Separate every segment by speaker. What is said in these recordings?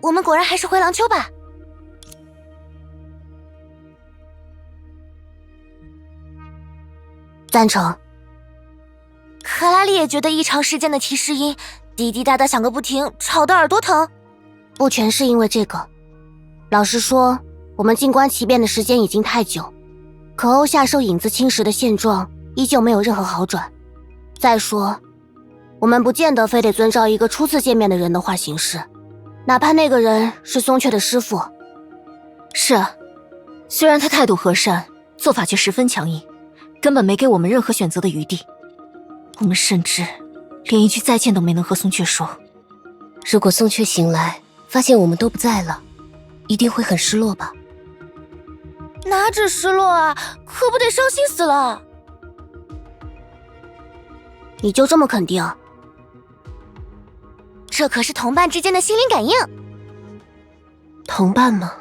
Speaker 1: 我们果然还是回廊丘吧。赞成。克拉丽也觉得异常事件的提示音滴滴答答响个不停，吵得耳朵疼。不全是因为这个，老实说，我们静观其变的时间已经太久，可欧夏受影子侵蚀的现状依旧没有任何好转。再说，我们不见得非得遵照一个初次见面的人的话行事，哪怕那个人是松雀的师父。
Speaker 2: 是啊，虽然他态度和善，做法却十分强硬，根本没给我们任何选择的余地。我们甚至连一句再见都没能和松雀说。
Speaker 3: 如果松雀醒来发现我们都不在了，一定会很失落吧？
Speaker 1: 哪止失落啊，可不得伤心死了。你就这么肯定？这可是同伴之间的心灵感应。
Speaker 3: 同伴吗？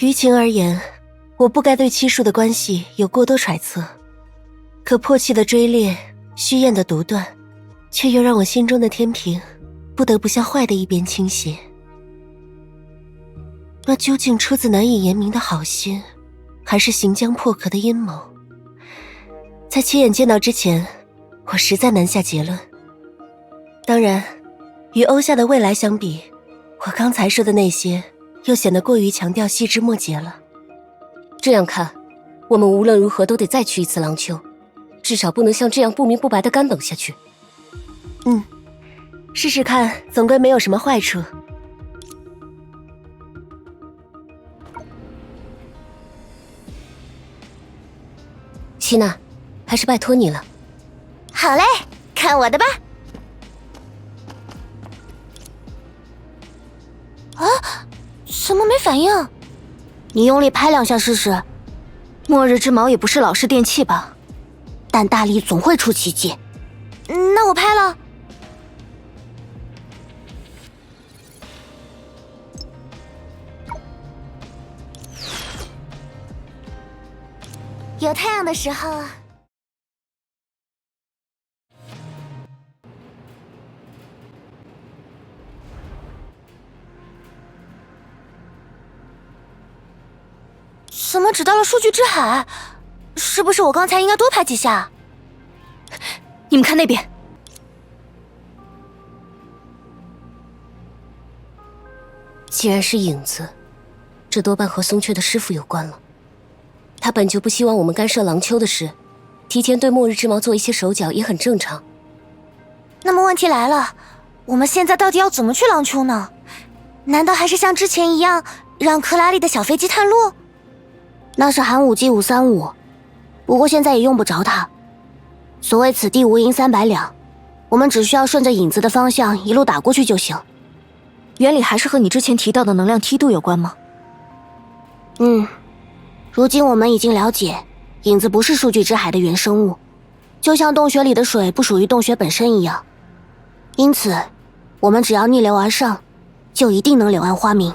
Speaker 3: 于情而言，我不该对七树的关系有过多揣测，可迫切的追猎，虚焰的独断，却又让我心中的天平不得不向坏的一边倾斜。那究竟出自难以言明的好心，还是行将破壳的阴谋？在亲眼见到之前，我实在难下结论。当然，与欧夏的未来相比，我刚才说的那些又显得过于强调细枝末节了。这样看，我们无论如何都得再去一次廊丘，至少不能像这样不明不白的干等下去。试试看，总归没有什么坏处。希娜，还是拜托你了。
Speaker 1: 好嘞，看我的吧。啊，怎么没反应？你用力拍两下试试。
Speaker 2: 末日之矛也不是老式电器吧？
Speaker 1: 但大力总会出奇迹。那我拍了。有太阳的时候，怎么只到了数据之海？是不是我刚才应该多拍几下？
Speaker 2: 你们看那边，
Speaker 3: 既然是影子，这多半和松雀的师父有关了。他本就不希望我们干涉廊丘的事，提前对末日之矛做一些手脚也很正常。
Speaker 1: 那么问题来了，我们现在到底要怎么去廊丘呢？难道还是像之前一样，让克拉丽的小飞机探路？那是寒武纪535，不过现在也用不着它。所谓此地无银300两，我们只需要顺着影子的方向一路打过去就行。
Speaker 2: 原理还是和你之前提到的能量梯度有关吗？
Speaker 1: 如今我们已经了解，影子不是数据之海的原生物，就像洞穴里的水不属于洞穴本身一样。因此，我们只要逆流而上，就一定能柳暗花明。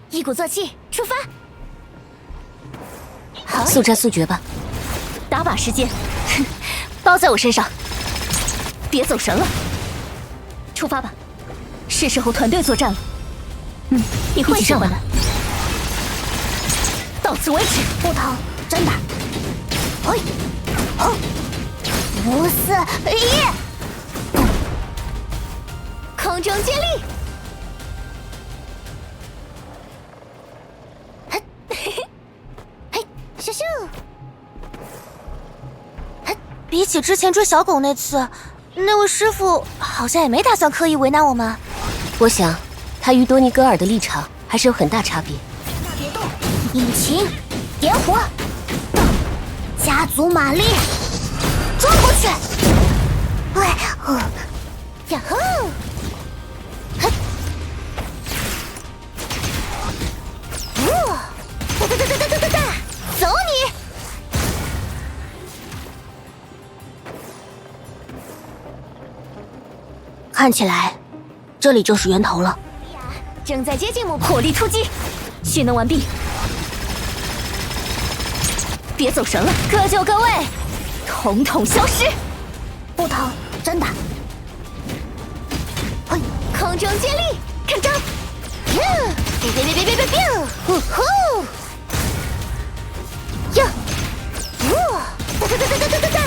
Speaker 1: 一鼓作气，出发！好，
Speaker 3: 速战速决吧。
Speaker 2: 打靶时间，包在我身上，别走神了。出发吧，是时候团队作战了。你会喜欢的。到此为止，
Speaker 1: 不疼，真的。5、4、1，空中接力！嘿，咻咻！比起之前追小狗那次，那位师傅好像也没打算刻意为难我们。
Speaker 3: 我想，他与多尼戈尔的立场还是有很大差别。
Speaker 1: 别动！引擎点火，加足马力，撞过去！呀吼！哒！走你！看起来，这里就是源头了。正在接近目标，
Speaker 2: 火力出击，蓄能完毕。别走神了，
Speaker 1: 各就各位，
Speaker 2: 统统消失！
Speaker 1: 不疼，真的。嘿，空中接力，看招！别！呼呼！呀！哒！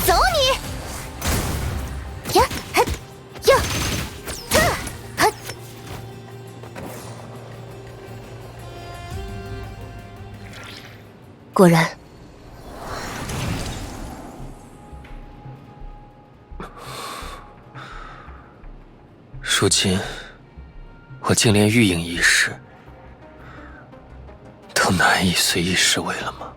Speaker 1: 走你！呀！嘿！呀！嘿！
Speaker 3: 果然，
Speaker 4: 如今，我竟连玉影一事都难以随意视为了吗？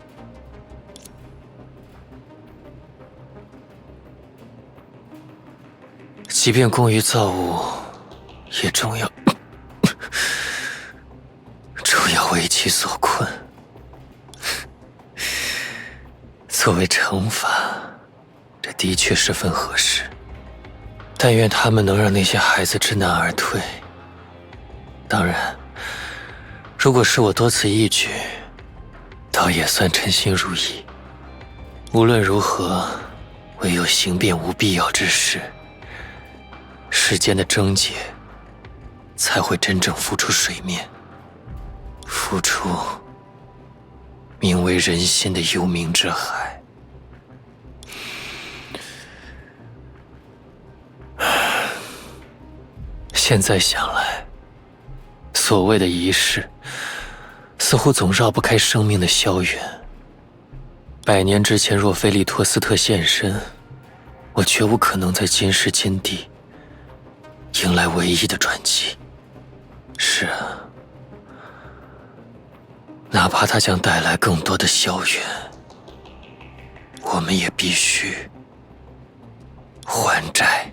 Speaker 4: 即便功于造物，也终要为其所困。作为惩罚，这的确十分合适。但愿他们能让那些孩子知难而退。当然，如果是我多此一举，倒也算称心如意。无论如何，唯有行遍无必要之事，世间的症结才会真正浮出水面，浮出名为人心的幽冥之海。现在想来，所谓的仪式，似乎总绕不开生命的萧远。100年之前，若非利托斯特现身，我绝无可能在今时今地迎来唯一的转机。是啊，哪怕他将带来更多的萧远，我们也必须还债。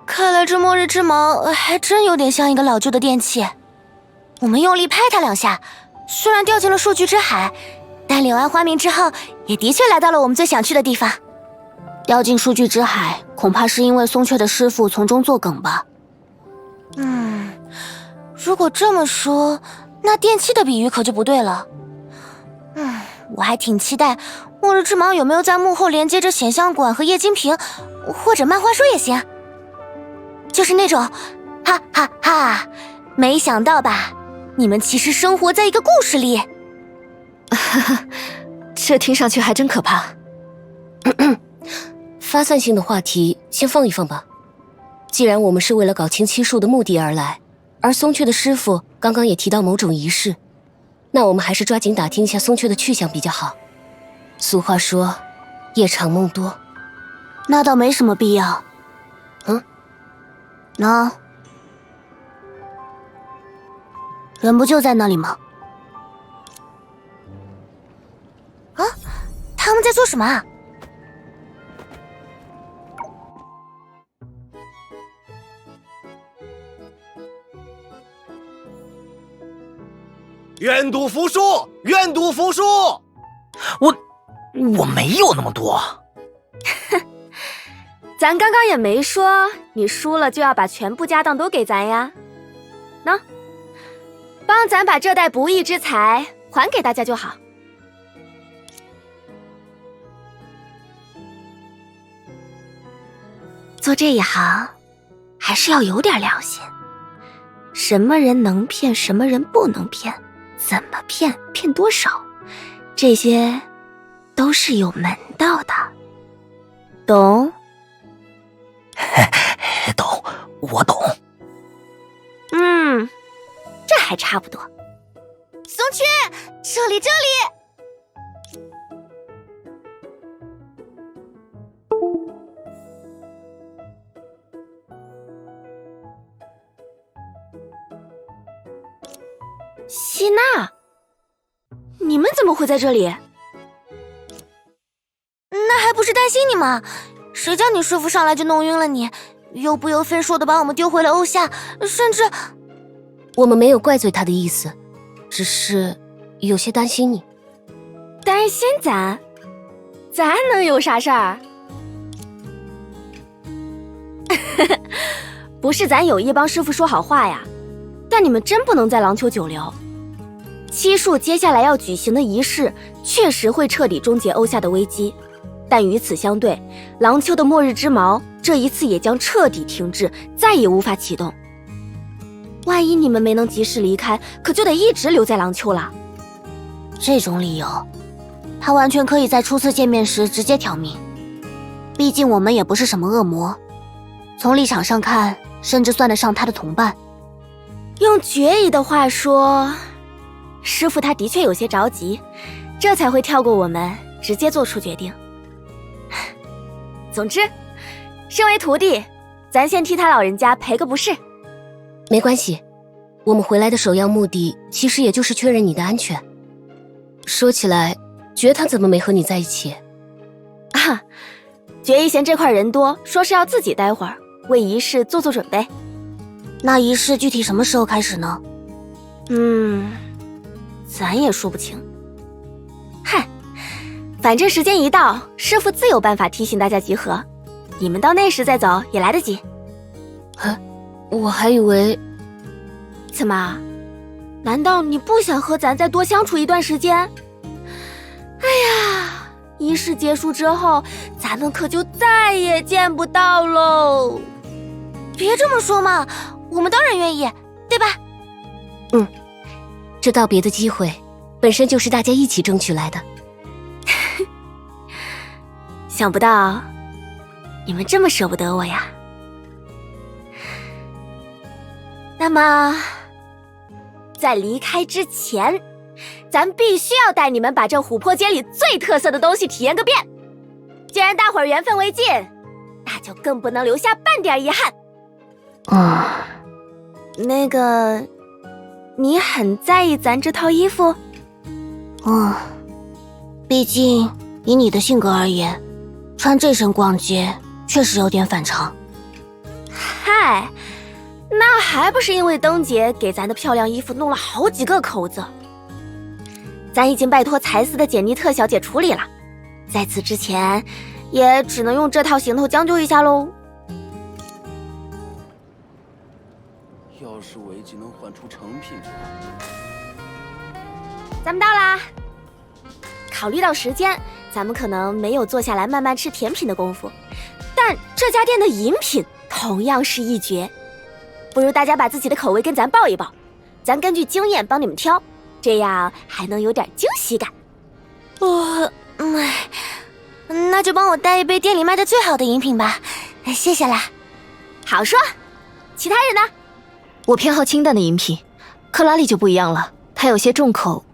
Speaker 1: 看来这末日之矛还真有点像一个老旧的电器。我们用力拍它2下，虽然掉进了数据之海，但柳暗花明之后，也的确来到了我们最想去的地方。掉进数据之海，恐怕是因为松雀的师傅从中作梗吧。如果这么说，那电器的比喻可就不对了。我还挺期待末日之矛有没有在幕后连接着显像管和液晶屏，或者漫画书也行。就是那种哈哈哈，没想到吧，你们其实生活在一个故事里。
Speaker 2: 这听上去还真可怕。
Speaker 3: 发散性的话题先放一放吧。既然我们是为了搞清七术的目的而来，而松雀的师傅刚刚也提到某种仪式，那我们还是抓紧打听一下松雀的去向比较好。俗话说，夜长梦多，
Speaker 1: 那倒没什么必要。那人不就在那里吗？啊，他们在做什么啊？
Speaker 5: 愿赌服输，愿赌服输。
Speaker 6: 我没有那么多。
Speaker 7: 咱刚刚也没说你输了就要把全部家当都给咱呀。喏，帮咱把这袋不义之财还给大家就好。
Speaker 1: 做这一行还是要有点良心，什么人能骗，什么人不能骗，怎么骗，骗多少，这些都是有门道的，懂？
Speaker 6: 懂，我懂。
Speaker 7: 这还差不多。
Speaker 1: 松雀，这里。
Speaker 7: 希娜，你们怎么会在这里？
Speaker 1: 那还不是担心你吗？谁叫你师傅上来就弄晕了你，又不由分说的把我们丢回了欧夏，甚至……
Speaker 3: 我们没有怪罪他的意思，只是有些担心你。
Speaker 7: 担心咱能有啥事儿？不是咱有意帮师傅说好话呀，但你们真不能在廊丘久留。七树接下来要举行的仪式确实会彻底终结欧夏的危机，但与此相对，廊丘的末日之矛这一次也将彻底停滞，再也无法启动。万一你们没能及时离开，可就得一直留在廊丘了。
Speaker 1: 这种理由，他完全可以在初次见面时直接挑明。毕竟我们也不是什么恶魔，从立场上看，甚至算得上他的同伴。
Speaker 7: 用决意的话说，师傅他的确有些着急，这才会跳过我们，直接做出决定。总之，身为徒弟，咱先替他老人家赔个不是。
Speaker 3: 没关系，我们回来的首要目的其实也就是确认你的安全。说起来，觉他怎么没和你在一起？
Speaker 7: 啊，决意嫌这块人多，说是要自己待会儿，为仪式做准备。
Speaker 1: 那仪式具体什么时候开始呢？
Speaker 7: 咱也说不清。嗨，反正时间一到，师傅自有办法提醒大家集合，你们到那时再走也来得及。
Speaker 3: 我还以为……
Speaker 7: 怎么？难道你不想和咱再多相处一段时间？哎呀，仪式结束之后，咱们可就再也见不到喽。
Speaker 1: 别这么说嘛，我们当然愿意，对吧？
Speaker 3: 这道别的机会，本身就是大家一起争取来的。
Speaker 7: 想不到，你们这么舍不得我呀。那么，在离开之前，咱必须要带你们把这琥珀街里最特色的东西体验个遍。既然大伙儿缘分未尽，那就更不能留下半点遗憾。那个，你很在意咱这套衣服？
Speaker 1: 毕竟以你的性格而言，穿这身逛街确实有点反常。
Speaker 7: 嗨，那还不是因为灯姐给咱的漂亮衣服弄了好几个口子。咱已经拜托才司的简妮特小姐处理了，在此之前，也只能用这套行头将就一下喽。
Speaker 5: 要是尾技能换出成品出来，
Speaker 7: 咱们到啦。考虑到时间，咱们可能没有坐下来慢慢吃甜品的功夫，但这家店的饮品同样是一绝。不如大家把自己的口味跟咱报一报，咱根据经验帮你们挑，这样还能有点惊喜感。
Speaker 1: 那就帮我带一杯店里卖的最好的饮品吧，谢谢啦。
Speaker 7: 好说，其他人呢？
Speaker 2: 我偏好清淡的饮品，克拉丽就不一样了，她有些重口。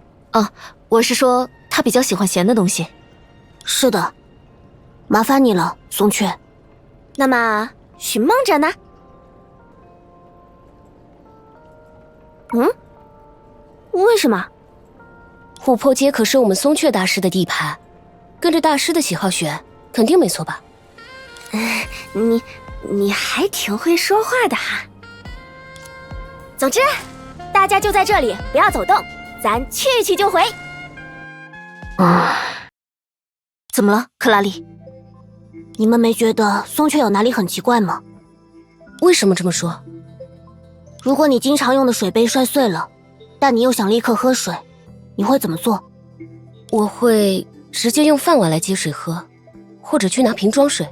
Speaker 2: 我是说她比较喜欢咸的东西。
Speaker 1: 是的，麻烦你了，松雀。
Speaker 7: 那么寻梦者呢？为什么？
Speaker 3: 琥珀街可是我们松雀大师的地盘，跟着大师的喜好选，肯定没错吧？
Speaker 7: 你还挺会说话的哈。总之，大家就在这里，不要走动，咱去就回。
Speaker 2: 怎么了，克拉丽？
Speaker 1: 你们没觉得松雀有哪里很奇怪吗？
Speaker 3: 为什么这么说？
Speaker 1: 如果你经常用的水杯摔碎了，但你又想立刻喝水，你会怎么做？
Speaker 3: 我会直接用饭碗来接水喝，或者去拿瓶装水。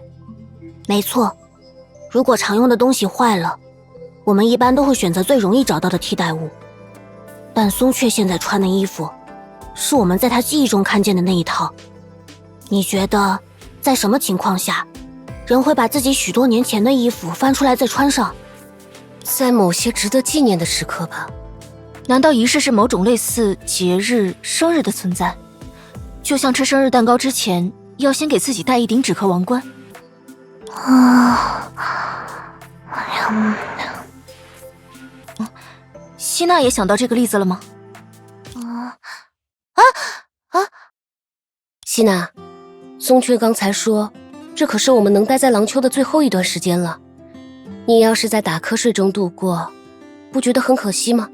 Speaker 1: 没错，如果常用的东西坏了，我们一般都会选择最容易找到的替代物。但松雀现在穿的衣服，是我们在他记忆中看见的那一套。你觉得，在什么情况下，人会把自己许多年前的衣服翻出来再穿上？
Speaker 3: 在某些值得纪念的时刻吧。
Speaker 2: 难道仪式是某种类似节日、生日的存在？就像吃生日蛋糕之前，要先给自己戴一顶纸壳王冠？希娜也想到这个例子了吗？
Speaker 3: 希娜，松雀刚才说，这可是我们能待在廊丘的最后一段时间了。你要是在打瞌睡中度过，不觉得很可惜吗？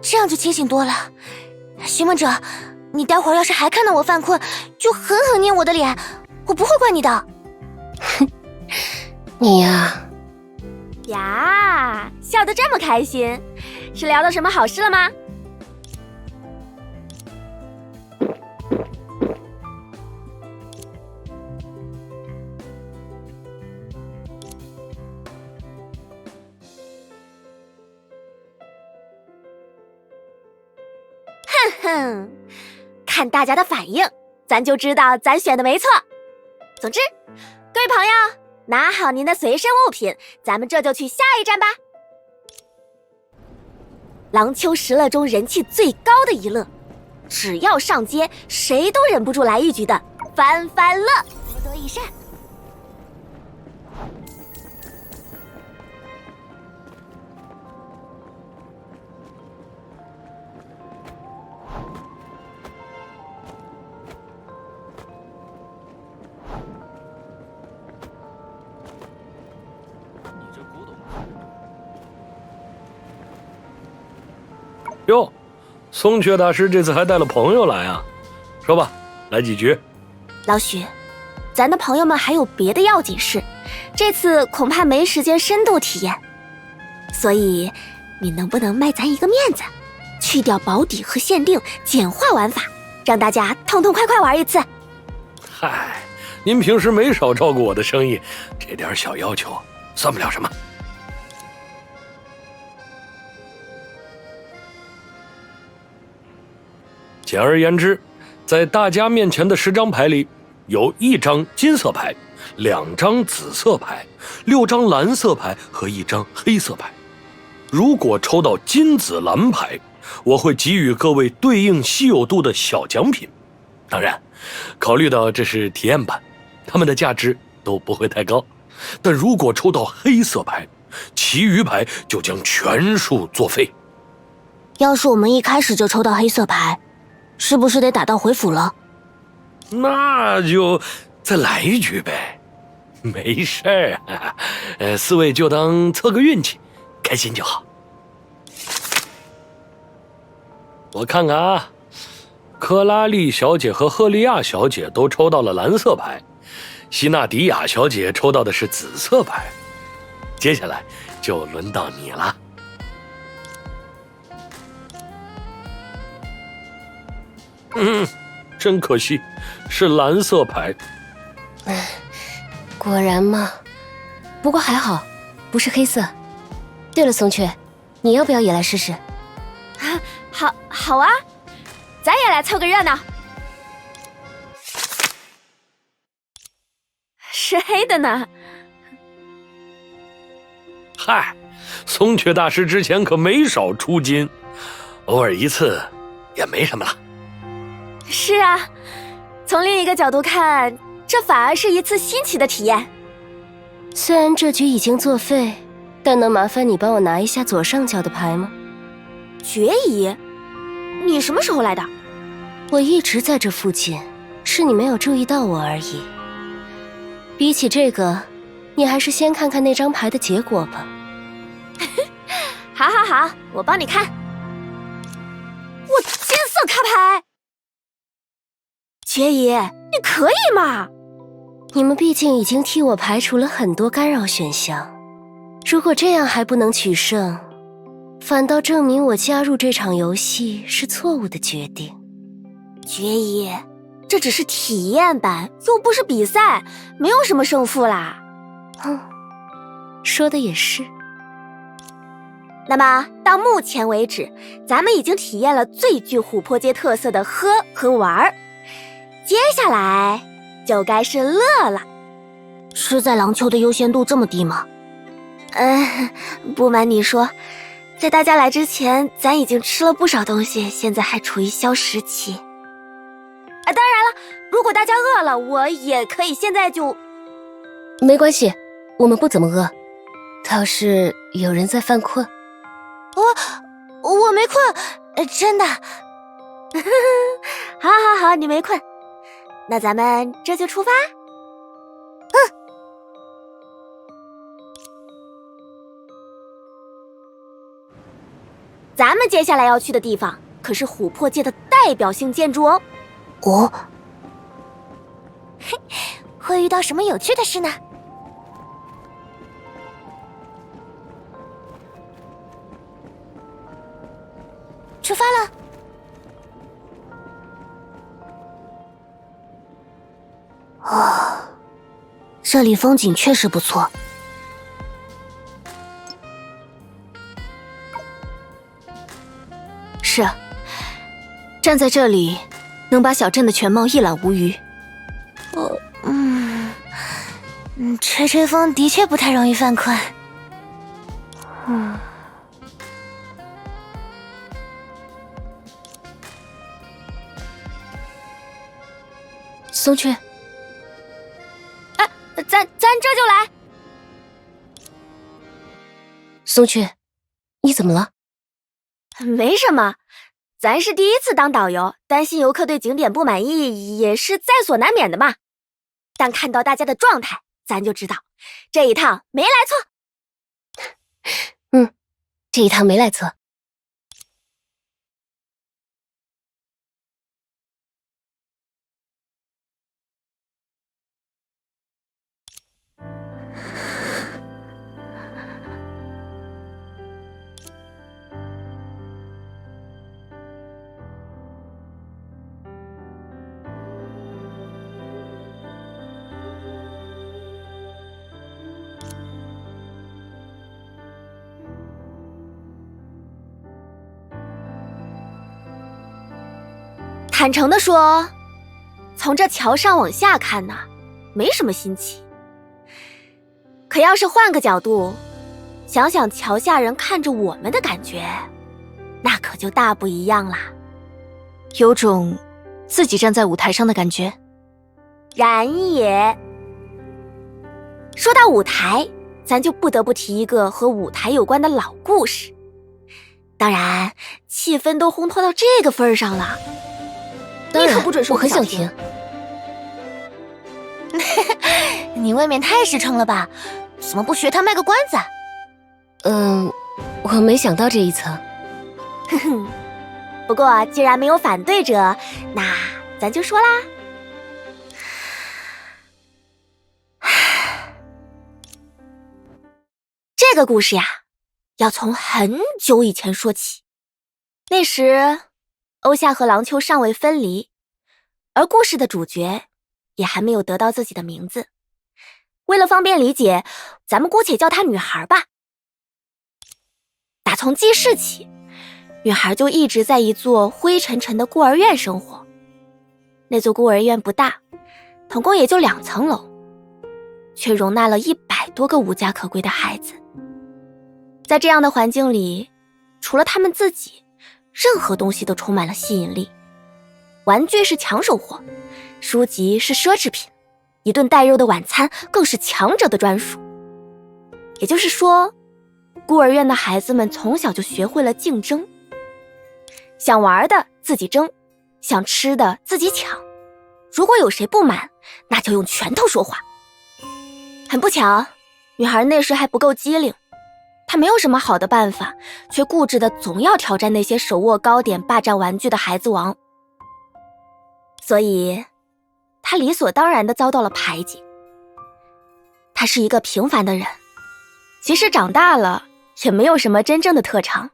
Speaker 1: 这样就清醒多了。询问者，你待会儿要是还看到我犯困，就狠狠捏我的脸，我不会怪你的。
Speaker 3: 你呀，
Speaker 7: 笑得这么开心，是聊到什么好事了吗？哼，看大家的反应，咱就知道咱选的没错。总之，各位朋友，拿好您的随身物品，咱们这就去下一站吧。廊丘石乐中人气最高的一乐，只要上街，谁都忍不住来一局的翻翻乐。
Speaker 1: 福德益善。
Speaker 8: 哟，松雀大师这次还带了朋友来啊？说吧，来几局？
Speaker 7: 老许，咱的朋友们还有别的要紧事，这次恐怕没时间深度体验，所以你能不能卖咱一个面子，去掉保底和限定，简化玩法，让大家痛痛快快玩一次？
Speaker 8: 嗨，您平时没少照顾我的生意，这点小要求算不了什么。简而言之，在大家面前的10张牌里，有1张金色牌，2张紫色牌，6张蓝色牌和1张黑色牌。如果抽到金紫蓝牌，我会给予各位对应稀有度的小奖品。当然，考虑到这是体验版，它们的价值都不会太高。但如果抽到黑色牌，其余牌就将全数作废。
Speaker 1: 要是我们一开始就抽到黑色牌，是不是得打道回府了？
Speaker 8: 那就再来一局呗，没事儿，4位就当测个运气，开心就好。我看看啊，克拉丽小姐和赫利亚小姐都抽到了蓝色牌，希纳迪亚小姐抽到的是紫色牌，接下来就轮到你了。真可惜，是蓝色牌。
Speaker 3: 果然嘛。不过还好，不是黑色。对了，松雀，你要不要也来试试？
Speaker 7: 好啊，咱也来凑个热闹。是黑的呢。
Speaker 8: 嗨，松雀大师之前可没少出金，偶尔一次也没什么了。
Speaker 7: 是啊，从另一个角度看，这反而是一次新奇的体验。
Speaker 3: 虽然这局已经作废，但能麻烦你帮我拿一下左上角的牌吗？
Speaker 7: 决疑？你什么时候来的？
Speaker 3: 我一直在这附近，是你没有注意到我而已。比起这个，你还是先看看那张牌的结果吧。
Speaker 7: 好，我帮你看。我金色卡牌。决疑，你可以吗？
Speaker 3: 你们毕竟已经替我排除了很多干扰选项，如果这样还不能取胜，反倒证明我加入这场游戏是错误的决定。
Speaker 7: 决疑，这只是体验版，又不是比赛，没有什么胜负啦。
Speaker 3: 说的也是。
Speaker 7: 那么到目前为止，咱们已经体验了最具琥珀街特色的喝和玩，接下来就该是乐了。
Speaker 1: 吃在廊丘的优先度这么低吗？
Speaker 7: 不瞒你说，在大家来之前，咱已经吃了不少东西，现在还处于消食期。当然了，如果大家饿了，我也可以现在就……
Speaker 3: 没关系，我们不怎么饿。倒是有人在犯困。
Speaker 1: 我没困，真的。
Speaker 7: 好，你没困，那咱们这就出发。咱们接下来要去的地方可是琥珀界的代表性建筑哦。
Speaker 1: 哦，会遇到什么有趣的事呢？出发了。哦，这里风景确实不错。
Speaker 2: 是啊，站在这里，能把小镇的全貌一览无余。
Speaker 1: 吹吹风的确不太容易犯困。
Speaker 2: 松雀，
Speaker 7: 咱这就来。
Speaker 3: 松雀，你怎么了？
Speaker 7: 没什么，咱是第一次当导游，担心游客对景点不满意也是在所难免的嘛。但看到大家的状态，咱就知道这一趟没来错。
Speaker 3: 这一趟没来错。
Speaker 7: 坦诚地说，从这桥上往下看呢，没什么新奇。可要是换个角度，想想桥下人看着我们的感觉，那可就大不一样啦。
Speaker 2: 有种自己站在舞台上的感觉。
Speaker 7: 然也。说到舞台，咱就不得不提一个和舞台有关的老故事。当然，气氛都烘托到这个份上了，
Speaker 3: 当然
Speaker 7: 你可不准说
Speaker 3: 我很想
Speaker 7: 听
Speaker 3: 听。
Speaker 1: 你未免太实诚了吧？怎么不学他卖个关子啊？
Speaker 3: 我没想到这一层。
Speaker 7: 不过既然没有反对者，那咱就说啦。这个故事呀，要从很久以前说起。那时，欧夏和郎秋尚未分离，而故事的主角也还没有得到自己的名字。为了方便理解，咱们姑且叫她女孩吧。打从记事起，女孩就一直在一座灰沉沉的孤儿院生活。那座孤儿院不大，总共也就2层楼，却容纳了100多个无家可归的孩子。在这样的环境里，除了他们自己，任何东西都充满了吸引力。玩具是抢手货，书籍是奢侈品，一顿带肉的晚餐更是强者的专属。也就是说，孤儿院的孩子们从小就学会了竞争，想玩的自己争，想吃的自己抢，如果有谁不满，那就用拳头说话。很不巧，女孩那时还不够机灵，她没有什么好的办法，却固执的总要挑战那些手握糕点霸占玩具的孩子王，所以她理所当然的遭到了排挤。她是一个平凡的人，即使长大了也没有什么真正的特长。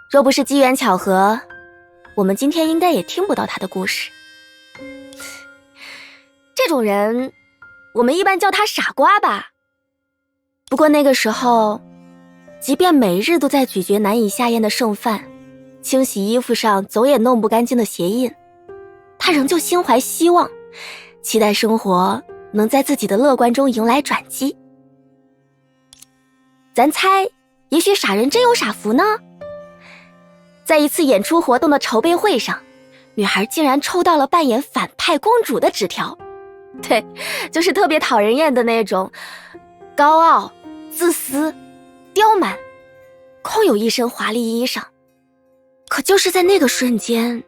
Speaker 7: 若不是机缘巧合，我们今天应该也听不到她的故事。这种人，我们一般叫他傻瓜吧。不过那个时候，即便每日都在咀嚼难以下咽的剩饭，清洗衣服上总也弄不干净的鞋印，他仍旧心怀希望，期待生活能在自己的乐观中迎来转机。咱猜，也许傻人真有傻福呢。在一次演出活动的筹备会上，女孩竟然抽到了扮演反派公主的纸条。对，就是特别讨人厌的那种，高傲、自私、刁蛮，空有一身华丽衣裳。可就是在那个瞬间，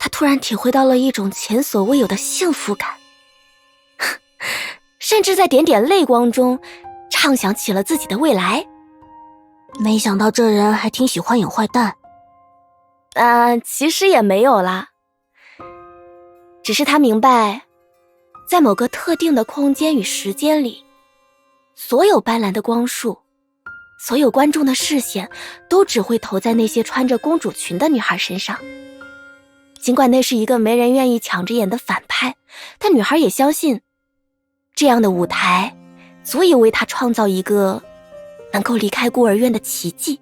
Speaker 7: 她突然体会到了一种前所未有的幸福感，甚至在点点泪光中畅想起了自己的未来。
Speaker 1: 没想到这人还挺喜欢演坏蛋。
Speaker 7: 其实也没有啦，只是他明白，在某个特定的空间与时间里，所有斑斓的光束，所有观众的视线都只会投在那些穿着公主裙的女孩身上。尽管那是一个没人愿意抢着演的反派，但女孩也相信，这样的舞台足以为她创造一个能够离开孤儿院的奇迹。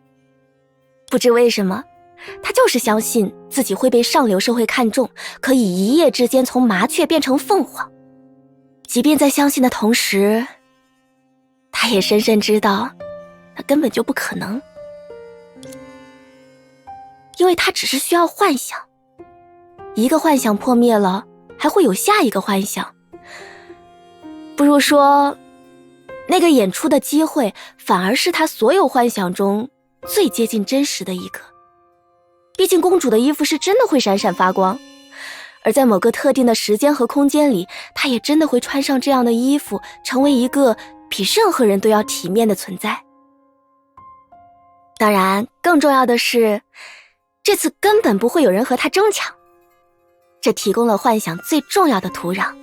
Speaker 7: 不知为什么，她就是相信自己会被上流社会看中，可以一夜之间从麻雀变成凤凰。即便在相信的同时，她也深深知道那根本就不可能，因为她只是需要幻想，一个幻想破灭了，还会有下一个幻想。不如说，那个演出的机会反而是她所有幻想中最接近真实的一个。毕竟公主的衣服是真的会闪闪发光，而在某个特定的时间和空间里，她也真的会穿上这样的衣服，成为一个比任何人都要体面的存在。当然，更重要的是，这次根本不会有人和她争抢，这提供了幻想最重要的土壤。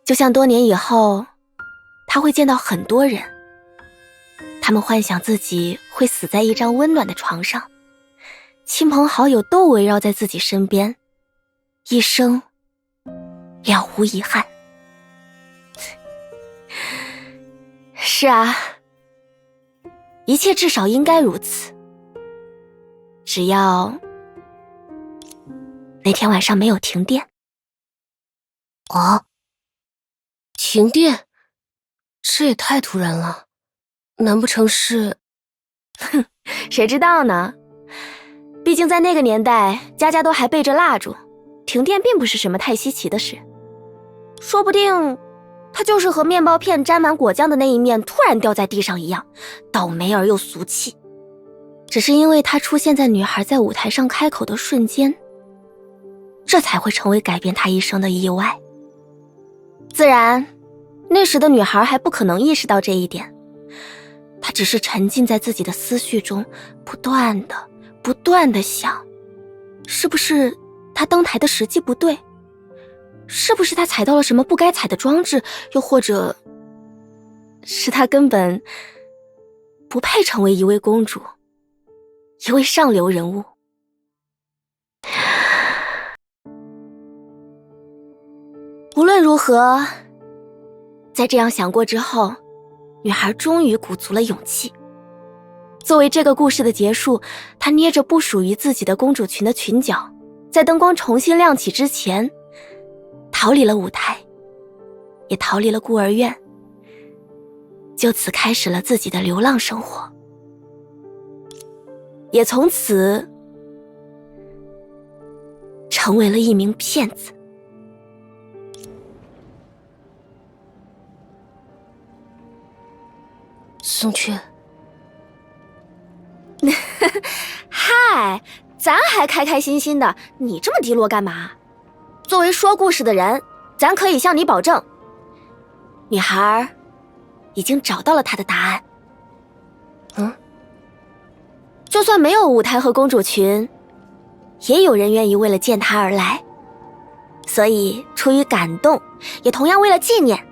Speaker 7: 就像多年以后，她会见到很多人，他们幻想自己会死在一张温暖的床上，亲朋好友都围绕在自己身边，一生了无遗憾。是啊，一切至少应该如此，只要那天晚上没有停电。
Speaker 3: 停电？这也太突然了，难不成是……
Speaker 7: 谁知道呢？毕竟在那个年代，家家都还备着蜡烛，停电并不是什么太稀奇的事。说不定它就是和面包片沾满果酱的那一面突然掉在地上一样，倒霉而又俗气。只是因为它出现在女孩在舞台上开口的瞬间，这才会成为改变她一生的意外。自然，那时的女孩还不可能意识到这一点，她只是沉浸在自己的思绪中，不断的想，是不是她登台的时机不对？是不是她踩到了什么不该踩的装置？又或者是她根本不配成为一位公主，一位上流人物？无论如何，在这样想过之后，女孩终于鼓足了勇气。作为这个故事的结束，她捏着不属于自己的公主裙的裙角，在灯光重新亮起之前，逃离了舞台，也逃离了孤儿院，就此开始了自己的流浪生活，也从此成为了一名骗子。
Speaker 3: 宋雀，
Speaker 7: 嗨，咱还开开心心的，你这么低落干嘛？作为说故事的人，咱可以向你保证，女孩已经找到了她的答案。就算没有舞台和公主裙，也有人愿意为了见她而来。所以出于感动，也同样为了纪念，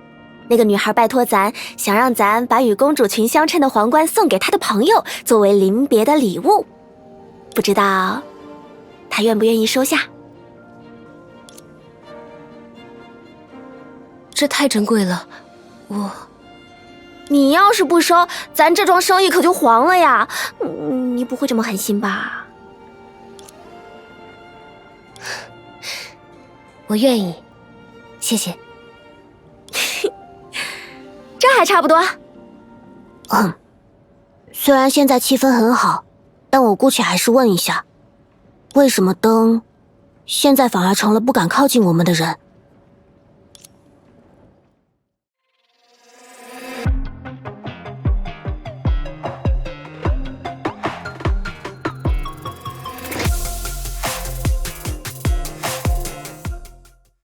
Speaker 7: 那个女孩拜托咱，想让咱把与公主裙相称的皇冠送给她的朋友，作为临别的礼物。不知道她愿不愿意收下？
Speaker 3: 这太珍贵了，
Speaker 7: 你要是不收，咱这桩生意可就黄了呀！你不会这么狠心吧？
Speaker 3: 我愿意，谢谢。
Speaker 7: 这还差不多。
Speaker 1: 虽然现在气氛很好，但我姑且还是问一下，为什么灯现在反而成了不敢靠近我们的人？